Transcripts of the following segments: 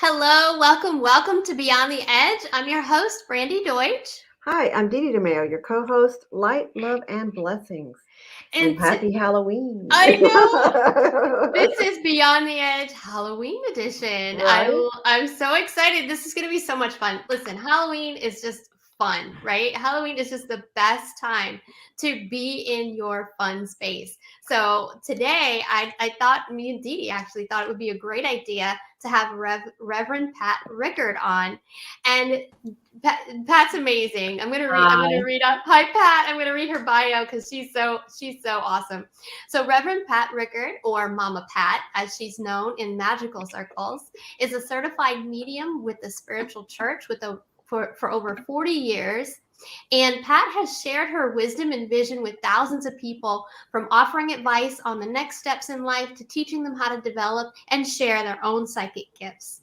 Hello, welcome to Beyond the Edge. I'm your host, Brandy Deutsch. Hi, I'm Dede DeMayo, your co-host. Light, love, and blessings. And And happy Halloween. I know this is Beyond the Edge Halloween edition. Right? I'm so excited. This is going to be so much fun. Listen, Halloween is just fun, right? Halloween is just the best time to be in your fun space. So today, I thought me and Dede actually thought it would be a great idea to have Reverend Pat Rickard on, and Pat's amazing. I'm gonna read up. Hi, Pat. I'm gonna read her bio because she's so awesome. So Reverend Pat Rickard, or Mama Pat, as she's known in magical circles, is a certified medium with the spiritual church for over 40 years. And Pat has shared her wisdom and vision with thousands of people, from offering advice on the next steps in life to teaching them how to develop and share their own psychic gifts.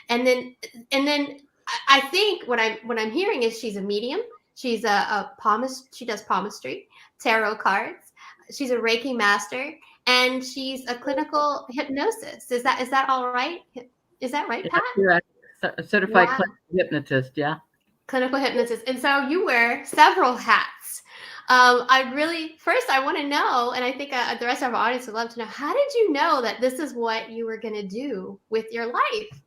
And then I think what I'm hearing is she's a medium. She's a palmist. She does palmistry, tarot cards. She's a Reiki master, and she's a clinical hypnosis. Is that all right? Is that right, Pat? Correct. Certified clinical hypnotist, yeah. Clinical hypnotist. And so you wear several hats. I want to know, and I think the rest of our audience would love to know, how did you know that this is what you were going to do with your life?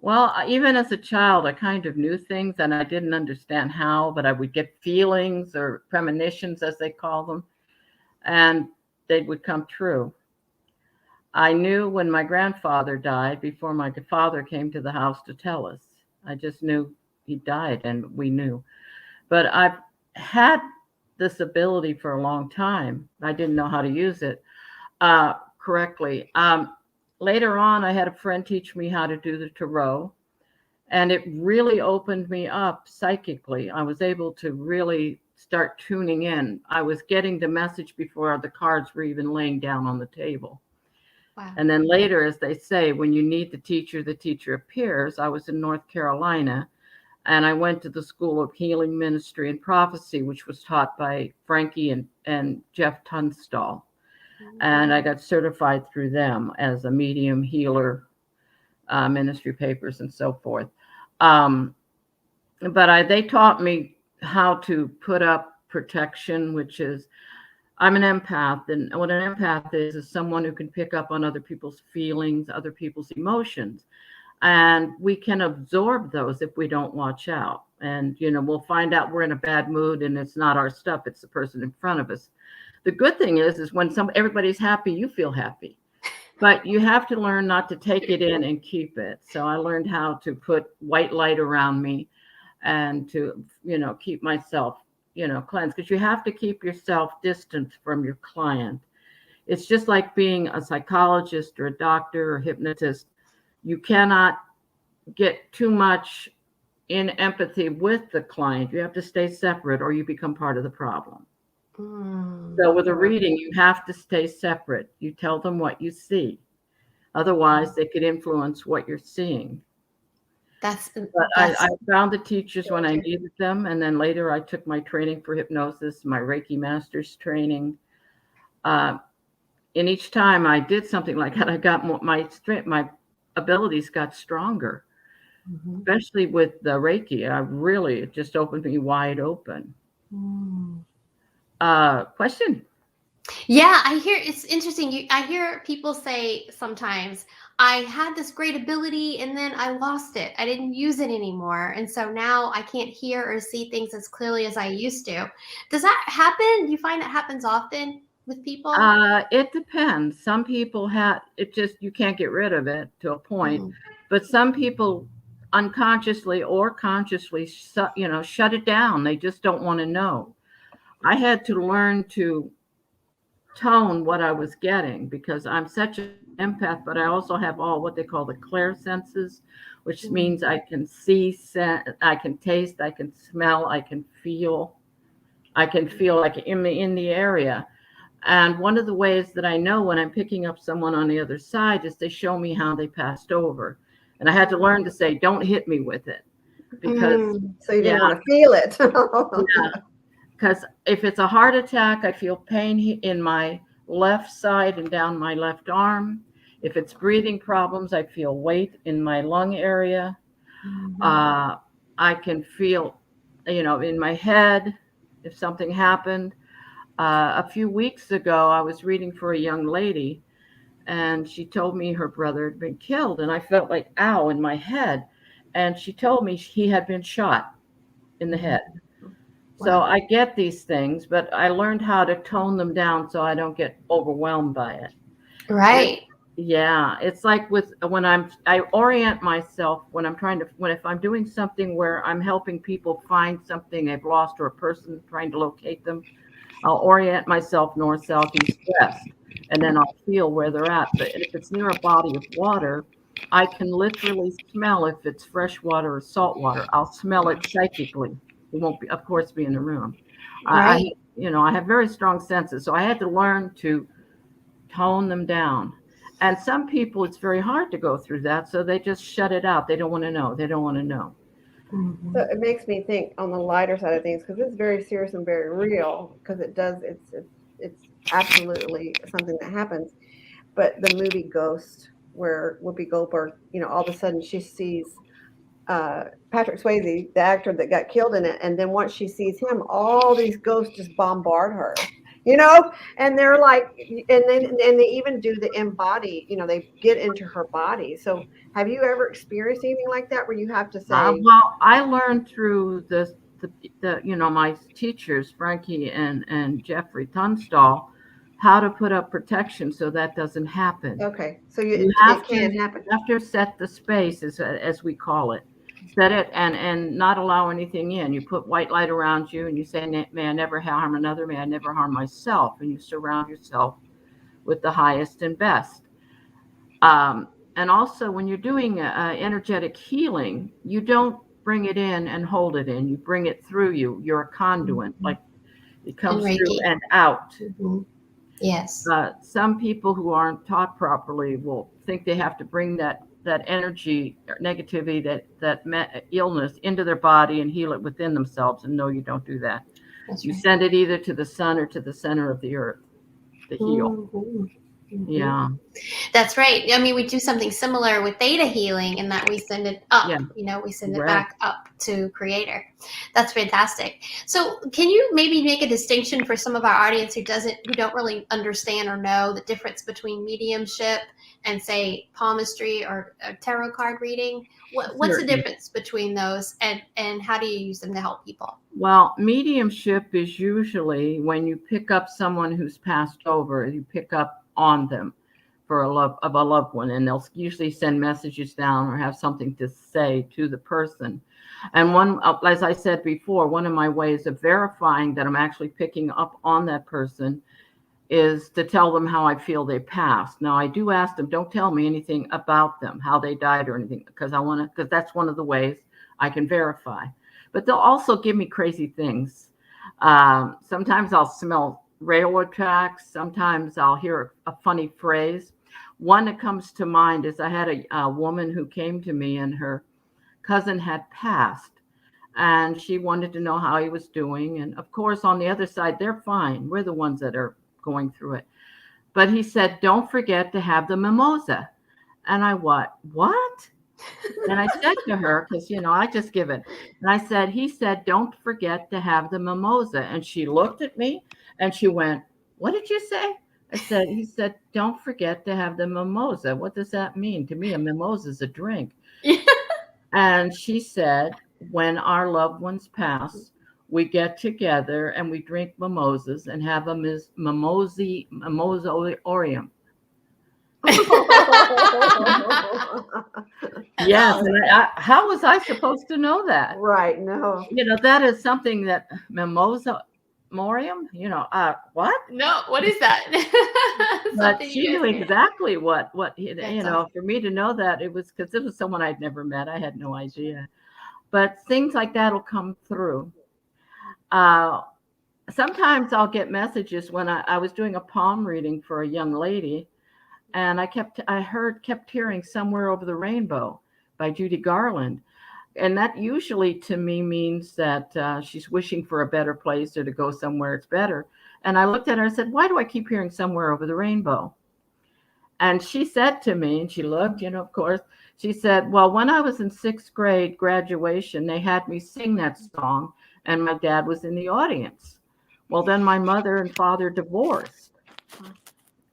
Well, even as a child, I kind of knew things and I didn't understand how, but I would get feelings or premonitions, as they call them, and they would come true. I knew when my grandfather died, before my father came to the house to tell us. I just knew he died, and we knew. But I've had this ability for a long time. I didn't know how to use it correctly. Later on, I had a friend teach me how to do the tarot, and it really opened me up psychically. I was able to really start tuning in. I was getting the message before the cards were even laying down on the table. Wow. And then later, as they say, when you need the teacher appears. I was in North Carolina, and I went to the School of Healing, Ministry, and Prophecy, which was taught by Frankie and Jeff Tunstall. And I got certified through them as a medium, healer, ministry papers, and so forth. But they taught me how to put up protection, which is, I'm an empath. And what an empath is someone who can pick up on other people's feelings, other people's emotions. And we can absorb those if we don't watch out. And, we'll find out we're in a bad mood and it's not our stuff, it's the person in front of us. The good thing is when everybody's happy, you feel happy, but you have to learn not to take it in and keep it. So I learned how to put white light around me and to, keep myself, cleansed, because you have to keep yourself distant from your client. It's just like being a psychologist or a doctor or hypnotist. You cannot get too much in empathy with the client. You have to stay separate or you become part of the problem. So with a reading, you have to stay separate. You tell them what you see. Otherwise, they could influence what you're seeing. I found the teachers when I needed them. And then later I took my training for hypnosis, my Reiki master's training. And each time I did something like that, I got my abilities got stronger, especially with the Reiki. It just opened me wide open. Question? Yeah, I hear it's interesting. I hear people say sometimes, I had this great ability and then I lost it. I didn't use it anymore. And so now I can't hear or see things as clearly as I used to. Does that happen? Do you find that happens often with people? It depends. Some people you can't get rid of it to a point, but some people unconsciously or consciously, shut it down. They just don't want to know. I had to learn to tone what I was getting because I'm such an empath, but I also have all what they call the clair senses, which means I can see, I can taste, I can smell, I can feel like in the area. And one of the ways that I know when I'm picking up someone on the other side is they show me how they passed over. And I had to learn to say, don't hit me with it. Because so you didn't want to feel it. Yeah. Because if it's a heart attack, I feel pain in my left side and down my left arm. If it's breathing problems, I feel weight in my lung area. I can feel, in my head if something happened. A few weeks ago, I was reading for a young lady, and she told me her brother had been killed, and I felt like, ow, in my head. And she told me he had been shot in the head. So I get these things, but I learned how to tone them down so I don't get overwhelmed by it. Right. Yeah, it's like I orient myself when if I'm doing something where I'm helping people find something they've lost or a person trying to locate them, I'll orient myself north, south, east, west, and then I'll feel where they're at. But if it's near a body of water, I can literally smell if it's fresh water or salt water. I'll smell it psychically. It won't be, of course, be in the room. Right. I have very strong senses, so I had to learn to tone them down. And some people, it's very hard to go through that, so they just shut it out. They don't want to know. They don't want to know. So it makes me think on the lighter side of things, because it's very serious and very real, because it's absolutely something that happens. But the movie Ghost, where Whoopi Goldberg, all of a sudden she sees Patrick Swayze, the actor that got killed in it, and then once she sees him, all these ghosts just bombard her, and they're like, and they even do the embody, they get into her body. So have you ever experienced anything like that where you have to say, Well, I learned through the my teachers, Frankie and Jeffrey Tunstall, how to put up protection so that doesn't happen. okay, so You it can happen. have to set the space, as we call it. Set it and not allow anything in. You put white light around you and you say, may I never harm another, may I never harm myself. And you surround yourself with the highest and best. And also when you're doing energetic healing, you don't bring it in and hold it in. You bring it through you. You're a conduit, like it comes through and out. Yes. Some people who aren't taught properly will think they have to bring that energy or negativity, that illness into their body and heal it within themselves. And no, you don't do that. That's you right. send it either to the sun or to the center of the earth to heal. Yeah. That's right. I mean, we do something similar with theta healing in that we send it up, we send it back up to creator. That's fantastic. So can you maybe make a distinction for some of our audience who don't really understand or know the difference between mediumship and say palmistry or tarot card reading? What's the difference between those and how do you use them to help people? Well, mediumship is usually when you pick up someone who's passed over, you pick up on them for a loved one, and they'll usually send messages down or have something to say to the person. And as I said before, one of my ways of verifying that I'm actually picking up on that person is to tell them how I feel they passed. Now, I do ask them, don't tell me anything about them, how they died or anything, because that's one of the ways I can verify. But they'll also give me crazy things. Sometimes I'll smell railroad tracks. Sometimes I'll hear a funny phrase. One that comes to mind is I had a woman who came to me and her cousin had passed and she wanted to know how he was doing. And of course, on the other side, they're fine. We're the ones that are going through it. But he said, don't forget to have the mimosa. And I what? And I said to her, because, I just give it. And he said, don't forget to have the mimosa. And she looked at me and she went, what did you say? He said, don't forget to have the mimosa. What does that mean? To me, a mimosa is a drink. And she said, when our loved ones pass, we get together and we drink mimosas and have a mimosorium. Yes, and how was I supposed to know that? Right, no. That is something that mimosorium. What? No, what is that? But she knew exactly what awesome. For me to know that, it was because it was someone I'd never met. I had no idea. But things like that will come through. Sometimes I'll get messages when I was doing a palm reading for a young lady, and I kept hearing Somewhere Over the Rainbow by Judy Garland. And that usually to me means that she's wishing for a better place or to go somewhere it's better. And I looked at her and said, why do I keep hearing Somewhere Over the Rainbow? And she said to me, and she looked, of course, she said, well, when I was in 6th grade graduation, they had me sing that song, and my dad was in the audience. Well, then my mother and father divorced.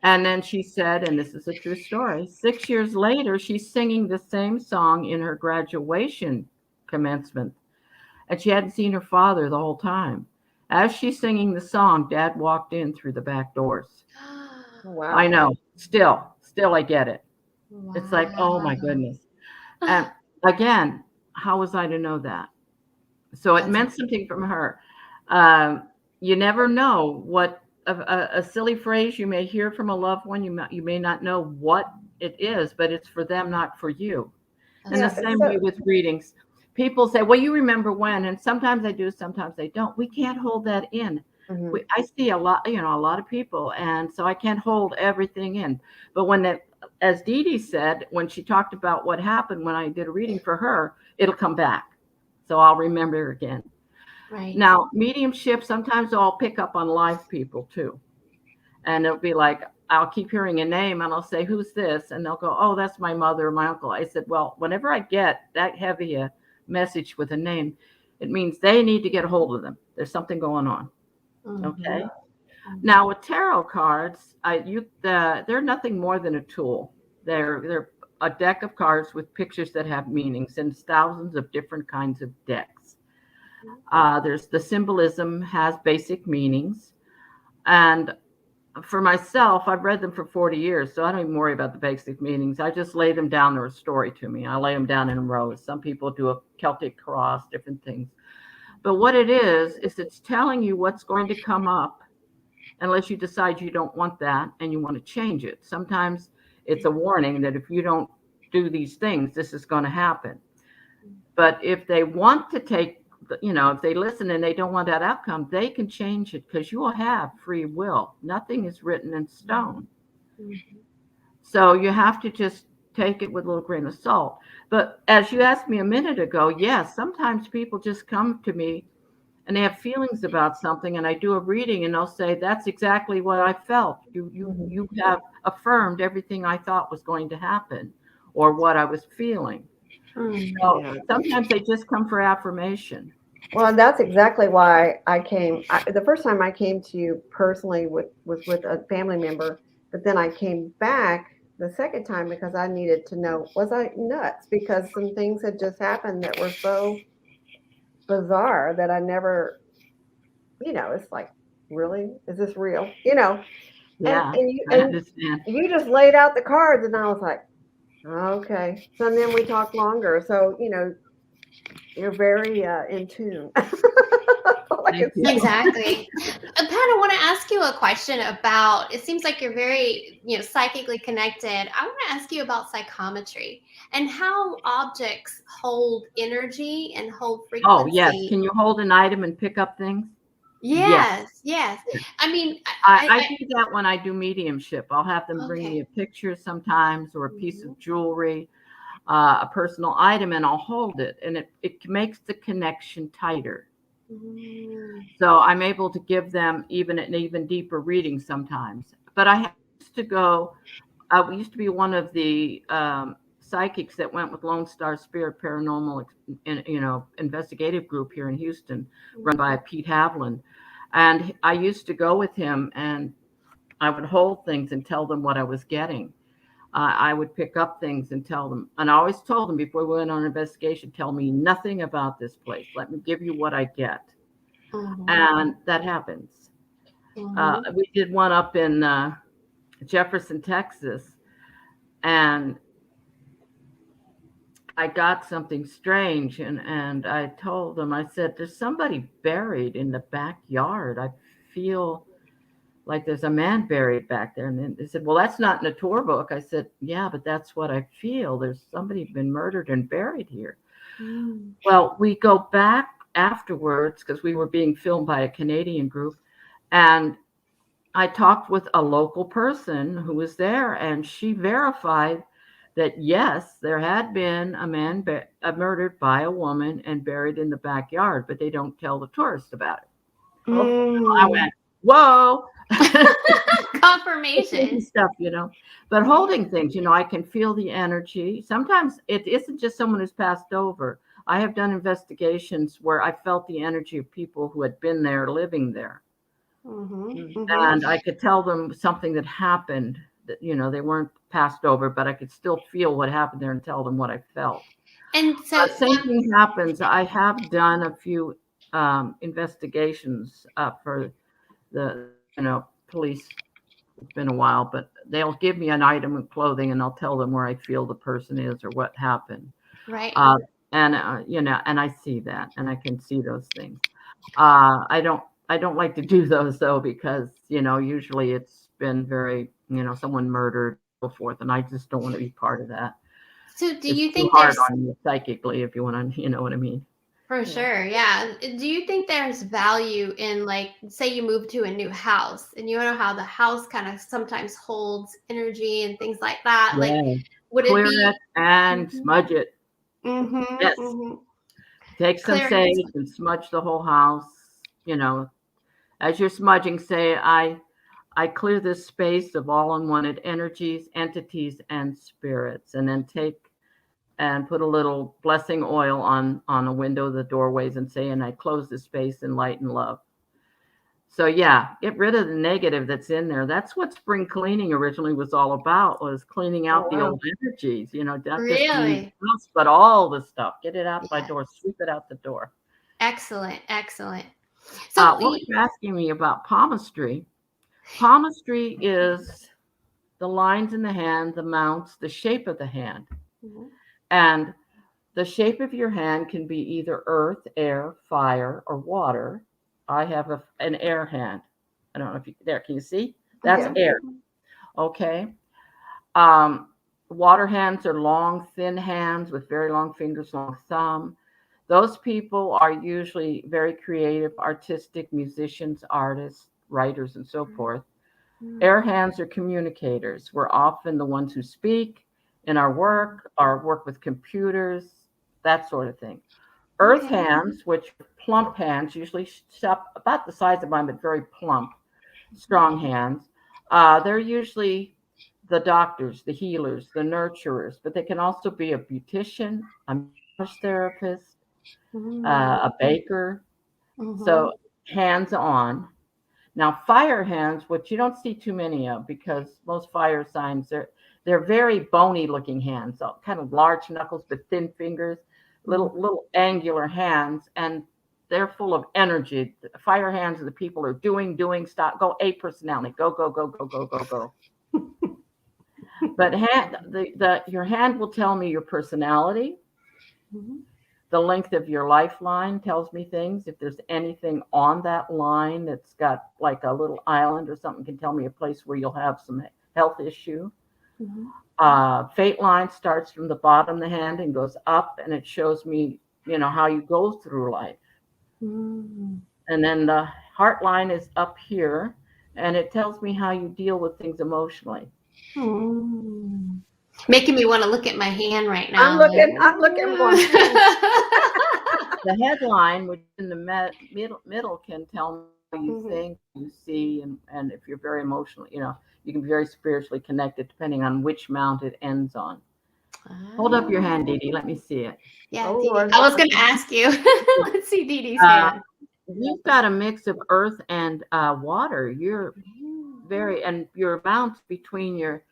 And then she said, and this is a true story, 6 years later, she's singing the same song in her graduation commencement. And she hadn't seen her father the whole time. As she's singing the song, Dad walked in through the back doors. Wow. I know. Still I get it. Wow. It's like, oh my goodness. And again, how was I to know that? So it meant something from her. You never know what a silly phrase you may hear from a loved one. You may not know what it is, but it's for them, not for you. And the same way with readings. People say, well, you remember when, and sometimes I do, sometimes I don't. We can't hold that in. Mm-hmm. I see a lot of people, and so I can't hold everything in. But as Dede said, when she talked about what happened when I did a reading for her, it'll come back. So I'll remember again. Right. Now, mediumship, sometimes I'll pick up on live people too. And it'll be like, I'll keep hearing a name and I'll say, who's this? And they'll go, oh, that's my mother or my uncle. I said, well, whenever I get that heavy a message with a name, it means they need to get a hold of them. There's something going on. Mm-hmm. Okay. Mm-hmm. Now with tarot cards, they're nothing more than a tool. They're a deck of cards with pictures that have meanings, and thousands of different kinds of decks. There's the symbolism has basic meanings, and for myself, I've read them for 40 years, so I don't even worry about the basic meanings. I just lay them down. They're a story to me. I lay them down in rows. Some people do a Celtic cross, different things. But what it is it's telling you what's going to come up unless you decide you don't want that and you want to change it. Sometimes it's a warning that if you don't do these things, this is going to happen. But if they want to if they listen and they don't want that outcome, they can change it because you will have free will. Nothing is written in stone. Mm-hmm. So you have to just take it with a little grain of salt. But as you asked me a minute ago, yes, sometimes people just come to me and they have feelings about something, and I do a reading and they'll say, that's exactly what I felt. You have affirmed everything I thought was going to happen or what I was feeling. So sometimes they just come for affirmation. Well, and that's exactly why I came. The first time I came to you personally was with a family member, but then I came back the second time because I needed to know, was I nuts? Because some things had just happened that were so bizarre that I never, it's like, really? Is this real? Yeah, and you just laid out the cards, and I was like, okay. So then we talked longer. So, you're very in tune. Exactly. Pat, I want to ask you a question about, it seems like you're very, psychically connected. I want to ask you about psychometry and how objects hold energy and hold frequency. Oh, yes. Can you hold an item and pick up things? Yes. I mean, I do that when I do mediumship. I'll have them bring me a picture sometimes or a piece of jewelry, a personal item, and I'll hold it. And it makes the connection tighter. So I'm able to give them an even deeper reading sometimes. But I used to go, we used to be one of the psychics that went with Lone Star Spirit Paranormal, investigative group here in Houston, run by Pete Havlin. And I used to go with him, and I would hold things and tell them what I was getting. I would pick up things and tell them. And I always told them before we went on an investigation, tell me nothing about this place. Let me give you what I get. And that happens. We did one up in Jefferson, Texas, and I got something strange, and I told them, I said, there's somebody buried in the backyard. I feel like there's a man buried back there. And then they said, well, that's not in a tour book. I said, yeah, but that's what I feel. There's somebody been murdered and buried here. Well, we go back afterwards because we were being filmed by a Canadian group, and I talked with a local person who was there, and she verified that yes, there had been a man murdered by a woman and buried in the backyard, but they don't tell the tourists about it. I went, whoa. confirmation. Stuff, but holding things, I can feel the energy. Sometimes it isn't just someone who's passed over. I have done investigations where I felt the energy of people who had been there, living there. And I could tell them something that happened that, they weren't passed over, but I could still feel what happened there and tell them what I felt. And so same thing happens. I have done a few investigations for the, police. It's been a while, but they'll give me an item of clothing and I'll tell them where I feel the person is or what happened. right. And I see that, and I can see those things. I don't like to do those though, because, usually it's been very, someone murdered, so forth. And I just don't want to be part of that. So do you think too hard there's on you psychically, if you want to, you know what I mean? for sure, yeah. Do you think there's value in, like, say you move to a new house and you know how the house kind of sometimes holds energy and things like that? Like, would Clear it be it and smudge it. Yes. Take some Clear sage and smudge the whole house. As you're smudging, say, I clear this space of all unwanted energies, entities, and spirits. And then take and put a little blessing oil on a window, the doorways, and say, and I close the space in light and love. So yeah, get rid of the negative that's in there. That's what spring cleaning originally was all about, was cleaning out the old energies, not just the house, but all the stuff. Get it out by door, sweep it out the door. Excellent. So what you're asking me about palmistry. Palmistry is the lines in the hand, the mounts, the shape of the hand. And the shape of your hand can be either earth, air, fire, or water. I have an air hand. I don't know if there, can you see? That's air. Okay. Water hands are long, thin hands with very long fingers, long thumb. Those people are usually very creative, artistic musicians, artists, writers, and so forth. Air hands are communicators. We're often the ones who speak in our work with computers, that sort of thing. Earth hands, which are plump hands, usually about the size of mine, but very plump, strong hands. They're usually the doctors, the healers, the nurturers, but they can also be a beautician, a massage therapist, a baker. So hands-on. Now, fire hands, which you don't see too many of, because most fire signs, they're very bony looking hands, so kind of large knuckles but thin fingers, little angular hands, and they're full of energy. The fire hands are the people who are doing, stop, go, a personality, go. But your hand will tell me your personality. The length of your lifeline tells me things. If there's anything on that line that's got like a little island or something, can tell me a place where you'll have some health issue. Fate line starts from the bottom of the hand and goes up, and it shows me, how you go through life. And then the heart line is up here, and it tells me how you deal with things emotionally. Making me want to look at my hand right now. I'm looking one. The headline, which in the middle can tell me how you think, you see, and if you're very emotional, you can be very spiritually connected depending on which mount it ends on. Hold up your hand, Dede. Let me see it. Yeah, I was going to ask you. Let's see Dede's hand. You've got a mix of earth and water. You're and your mounts between your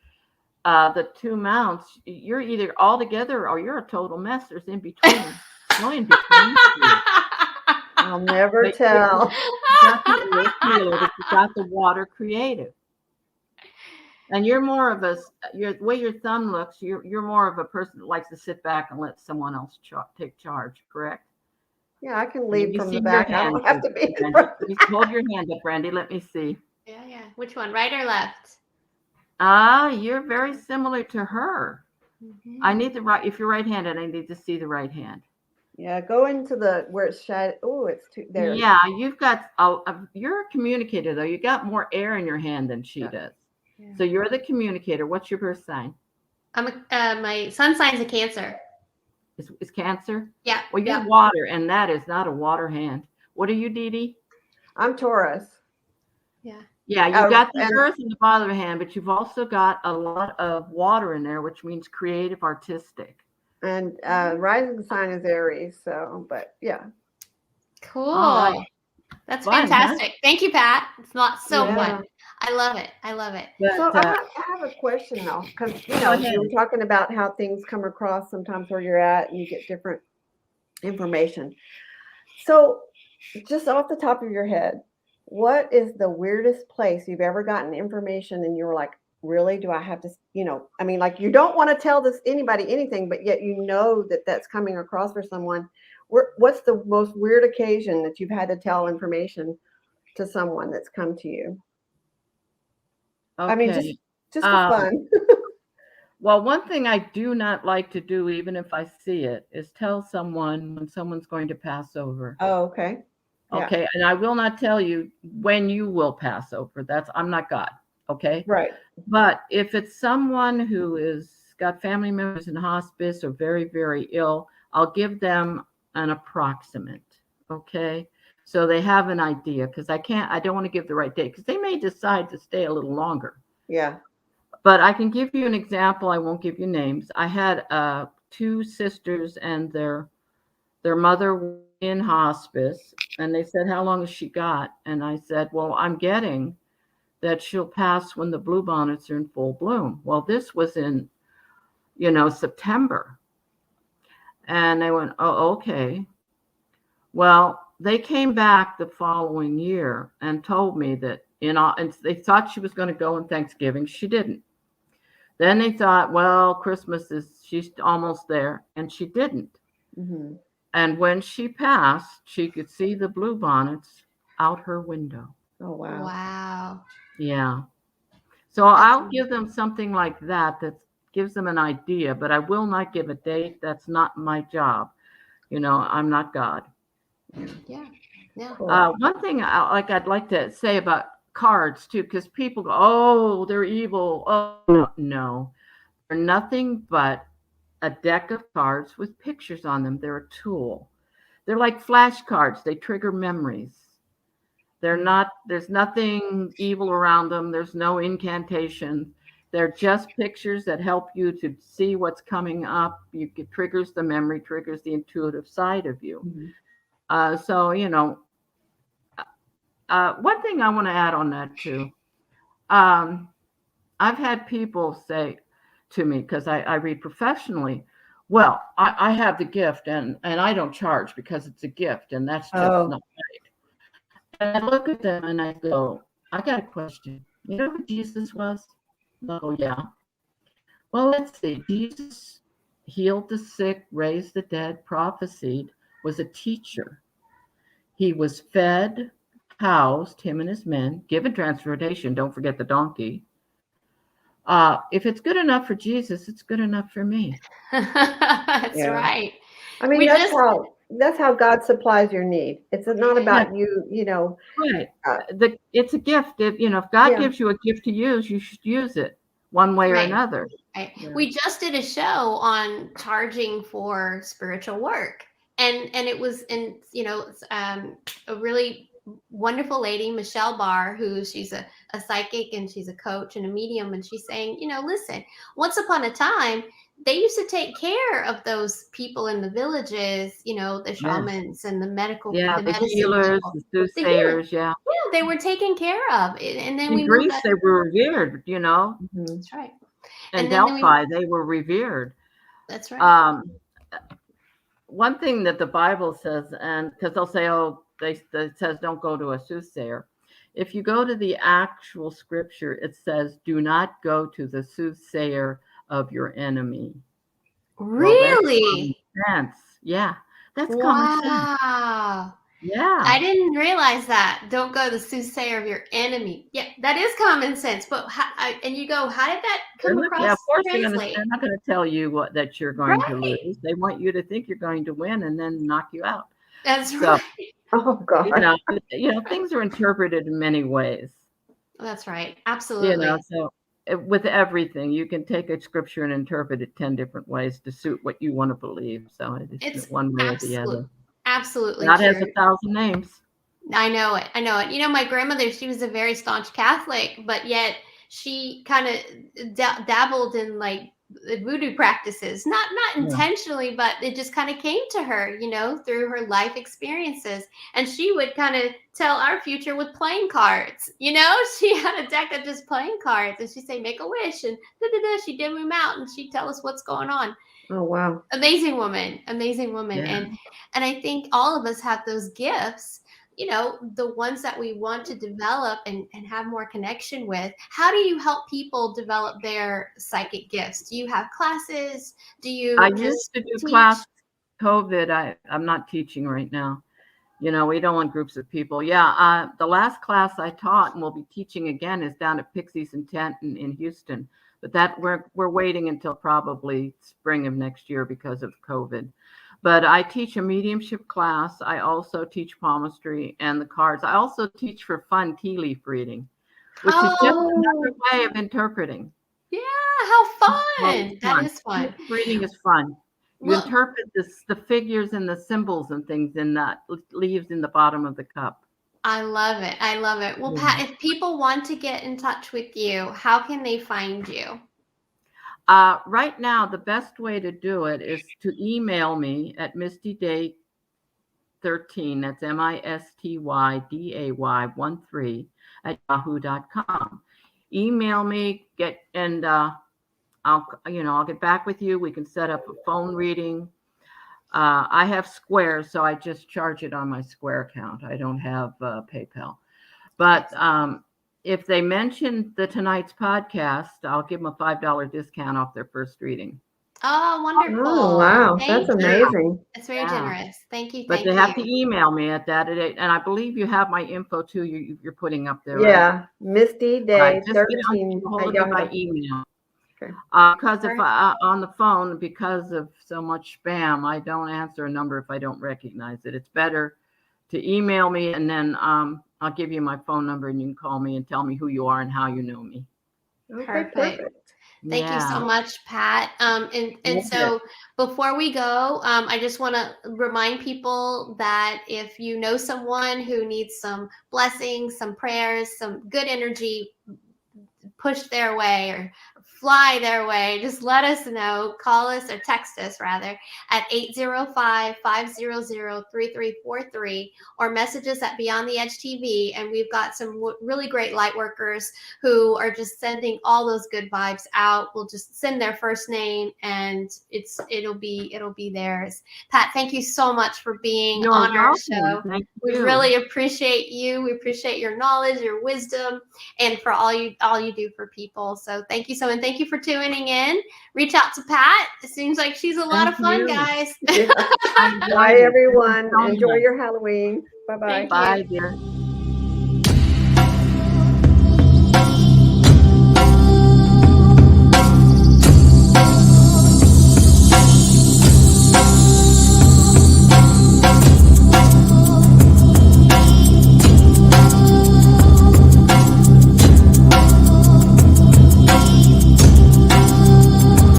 the two mounts, you're either all together or you're a total mess. There's in between. No in between. I'll never tell. You got the water creative. And you're more of the way your thumb looks, you're more of a person that likes to sit back and let someone else take charge, correct? Yeah, I can lead from the back. I don't have to be in front. Hold your hand up, Brandy. Let me see. Yeah. Which one, right or left? You're very similar to her. I need the right. If you're right-handed, I need to see the right hand. Yeah, go into where it's shy. Oh, it's too there. Yeah, you've got. You're a communicator, though. You got more air in your hand than she does. Yeah. So you're the communicator. What's your birth sign? My sun sign's a Cancer. Is Cancer? Yeah. Well, you're water, and that is not a water hand. What are you, Dede? I'm Taurus. Yeah. Yeah, you've got the and earth in the bottom of the hand, but you've also got a lot of water in there, which means creative, artistic. rising sign is Aries. So, but yeah. Cool. All right. That's Fun, huh? fantastic. Thank you, Pat. It's not so Yeah. fun. I love it. I love it. But, So I have a question though, because you Go you were ahead. talking about how things come across sometimes where you're at, and you get different information. So, just off the top of your head, what is the weirdest place you've ever gotten information and you were like, really? Do I have to? I mean, like you don't want to tell anybody anything, but yet you know that that's coming across for someone. What's the most weird occasion that you've had to tell information to someone that's come to you? I mean, Okay. just for fun. Well, one thing I do not like to do, even if I see it, is tell someone when someone's going to pass over. Oh, okay. Yeah. Okay. And I will not tell you when you will pass over. I'm not God. Okay. Right. But if it's someone who is got family members in hospice or very, very ill, I'll give them an approximate. Okay. So they have an idea, because I don't want to give the right date, because they may decide to stay a little longer. Yeah. But I can give you an example. I won't give you names. I had 2 sisters and their mother in hospice, and they said, how long has she got? And I said, well, I'm getting that she'll pass when the bluebonnets are in full bloom. Well, this was in, September. And they went, oh, okay. Well, they came back the following year and told me that, and they thought she was going to go on Thanksgiving. She didn't. Then they thought, well, she's almost there, and she didn't. Mm-hmm. And when she passed, she could see the bluebonnets out her window. Oh, wow. Wow. Yeah. So I'll give them something like that gives them an idea, but I will not give a date. That's not my job. I'm not God. Yeah. Yeah. Cool. One thing I'd like to say about cards too, because people go, oh, they're evil. Oh, no, they're nothing but a deck of cards with pictures on them. They're a tool. They're like flashcards. They trigger memories. There's nothing evil around them. There's no incantation. They're just pictures that help you to see what's coming up. It triggers the memory, triggers the intuitive side of you. Mm-hmm. So, one thing I want to add on that too. I've had people say to me, because I read professionally, well, I have the gift and I don't charge because it's a gift, and that's just not right. And I look at them and I go, I got a question. You know who Jesus was? Oh, yeah. Well, let's see. Jesus healed the sick, raised the dead, prophesied, was a teacher. He was fed, housed, him and his men, given transportation. Don't forget the donkey. If it's good enough for Jesus, it's good enough for me. That's right. I mean, that's how God supplies your need. It's not about you. Right. It's a gift. If God gives you a gift to use, you should use it one way or another. Right. Yeah. We just did a show on charging for spiritual work, and it was a really wonderful lady, Michelle Barr, she's a psychic and she's a coach and a medium, and she's saying, listen, once upon a time they used to take care of those people in the villages, the shamans and the medical, the healers, the soothsayers, they were taken care of, and then in Greece they were revered, That's right. And Delphi, they were revered. That's right. One thing that the Bible says, and because they'll say, oh, it says don't go to a soothsayer. If you go to the actual scripture, it says, do not go to the soothsayer of your enemy. Really? Well, yeah, that's common sense. Wow. Yeah. I didn't realize that. Don't go to the soothsayer of your enemy. Yeah, that is common sense. But how did that come across? Yeah, of course they're not going to tell you that you're going to lose. They want you to think you're going to win and then knock you out. That's right. Oh God. Things are interpreted in many ways. That's right. Absolutely. So with everything, you can take a scripture and interpret it 10 different ways to suit what you want to believe. So it's one way or the other. Absolutely. God has 1,000 names. I know it. I know it. You know, my grandmother, she was a very staunch Catholic, but yet she kind of dabbled in like voodoo practices, not Yeah. intentionally, but it just kind of came to her, you know, through her life experiences. And she would kind of tell our future with playing cards. You know, she had a deck of just playing cards, and she'd say, "Make a wish," and she'd dim them out, and she'd tell us what's going on. Oh, wow. Amazing woman, amazing woman. Yeah. And I think all of us have those gifts, you know, the ones that we want to develop and have more connection with. How do you help people develop their psychic gifts? Do you have classes? Do I you just used to do teach? class COVID. I'm not teaching right now. You know, we don't want groups of people. Yeah, the last class I taught and will be teaching again is down at Pixie's in Tenton in Houston. But that we're waiting until probably spring of next year because of COVID. But I teach a mediumship class. I also teach palmistry and the cards. I also teach for fun tea leaf reading, which is just another Oh, way of interpreting. Yeah, how Well, fun. it's That fun. is fun. Reading is fun. You Well, interpret the figures and the symbols and things in that leaves in the bottom of the cup. I love it. I love it. Well, Pat, Yeah. if people want to get in touch with you, how can they find you? Right now, the best way to do it is to email me at mistyday13. That's MISTYDAY13 at yahoo.com. Email me, I'll get back with you. We can set up a phone reading. I have Square, so I just charge it on my Square account. I don't have PayPal. But if they mention tonight's podcast, I'll give them a $5 discount off their first reading. Oh, wonderful. oh, wow. Thank That's you. amazing. That's very Yeah. generous. Thank you. But Thank they have to you. email me at that. And I believe you have my info too. You're putting up there, right? Yeah. Misty Day Right. Just get 13 hold at of me by Yahoo. email. Okay. Because if on the phone, because of so much spam, I don't answer a number if I don't recognize it. It's better to email me, and then I'll give you my phone number, and you can call me and tell me who you are and how you know me. Okay, Perfect. perfect. Thank you so much, Pat. And so before we go, I just want to remind people that if you know someone who needs some blessings, some prayers, some good energy pushed their way or fly their way, just let us know. Call us or text us rather at 805-500-3343 or message us at Beyond the Edge TV. And we've got some really great light workers who are just sending all those good vibes out. We'll just send their first name and it'll be theirs. Pat, thank you so much for being on our show. Thank We you. really appreciate you. We appreciate your knowledge, your wisdom, and for all you do for people. So thank you so much. And thank you for tuning in. Reach out to Pat. It seems like she's a lot of fun, guys. Yeah. Bye, everyone. Enjoy your Halloween. Bye-bye. Thank you. Bye, dear.